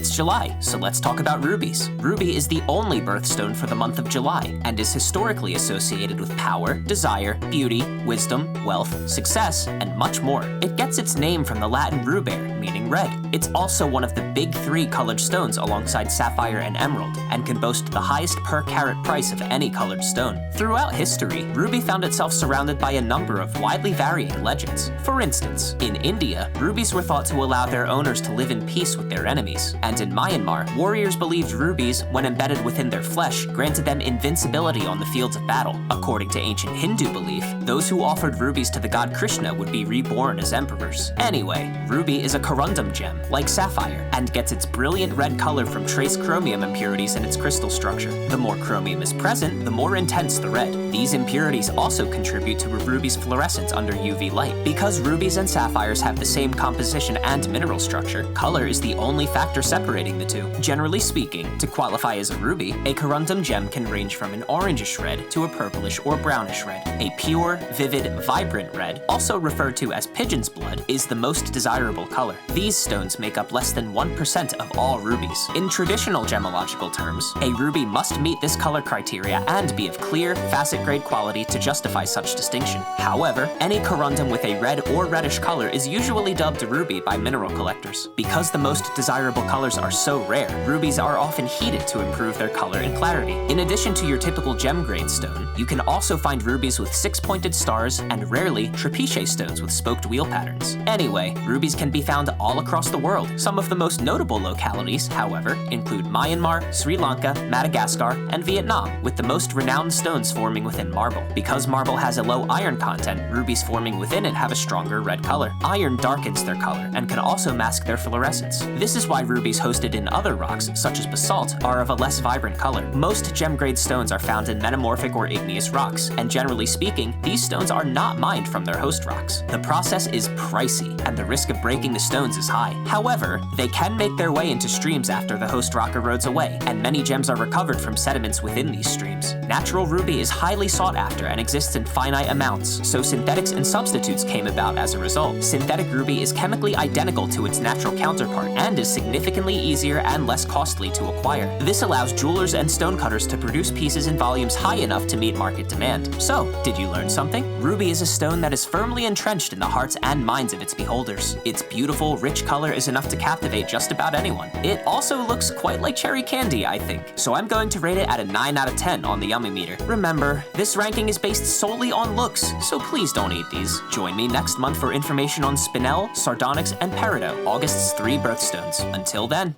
It's July, so let's talk about rubies. Ruby is the only birthstone for the month of July, and is historically associated with power, desire, beauty, wisdom, wealth, success, and much more. It gets its name from the Latin rubere, meaning red. It's also one of the big three colored stones alongside sapphire and emerald, and can boast the highest per carat price of any colored stone. Throughout history, ruby found itself surrounded by a number of widely varying legends. For instance, in India, rubies were thought to allow their owners to live in peace with their enemies, and in Myanmar, warriors believed rubies, when embedded within their flesh, granted them invincibility on the fields of battle. According to ancient Hindu belief, those who offered rubies to the god Krishna would be reborn as emperors. Anyway, ruby is a corundum gem, like sapphire, and gets its brilliant red color from trace chromium impurities in its crystal structure. The more chromium is present, the more intense the red. These impurities also contribute to a ruby's fluorescence under UV light. Because rubies and sapphires have the same composition and mineral structure, color is the only factor separating the two. Generally speaking, to qualify as a ruby, a corundum gem can range from an orangish red to a purplish or brownish red. A pure, vivid, vibrant red, also referred to as pigeon's blood, is the most desirable color. These stones make up less than 1% of all rubies. In traditional gemological terms, a ruby must meet this color criteria and be of clear, facet-grade quality to justify such distinction. However, any corundum with a red or reddish color is usually dubbed a ruby by mineral collectors. Because the most desirable colors are so rare, rubies are often heated to improve their color and clarity. In addition to your typical gem-grade stone, you can also find rubies with six-pointed stars and rarely trapezius stones with spoked wheel patterns. Anyway, rubies can be found all across the world. Some of the most notable localities, however, include Myanmar, Sri Lanka, Madagascar, and Vietnam, with the most renowned stones forming within marble. Because marble has a low iron content, rubies forming within it have a stronger red color. Iron darkens their color and can also mask their fluorescence. This is why rubies hosted in other rocks, such as basalt, are of a less vibrant color. Most gem-grade stones are found in metamorphic or igneous rocks, and generally speaking, these stones are not mined from their host rocks. The process is pricey, and the risk of breaking the stones is high. However, they can make their way into streams after the host rock erodes away, and many gems are recovered from sediments within these streams. Natural ruby is highly sought after and exists in finite amounts, so synthetics and substitutes came about as a result. Synthetic ruby is chemically identical to its natural counterpart and is significantly easier and less costly to acquire. This allows jewelers and stonecutters to produce pieces in volumes high enough to meet market demand. So, did you learn something? Ruby is a stone that is firmly entrenched in the hearts and minds of its beholders. Its beautiful, rich color is enough to captivate just about anyone. It also looks quite like cherry candy, I think. So I'm going to rate it at a 9 out of 10 on the Yummy Meter. Remember, this ranking is based solely on looks, so please don't eat these. Join me next month for information on spinel, sardonyx, and peridot, August's 3 birthstones. Until then,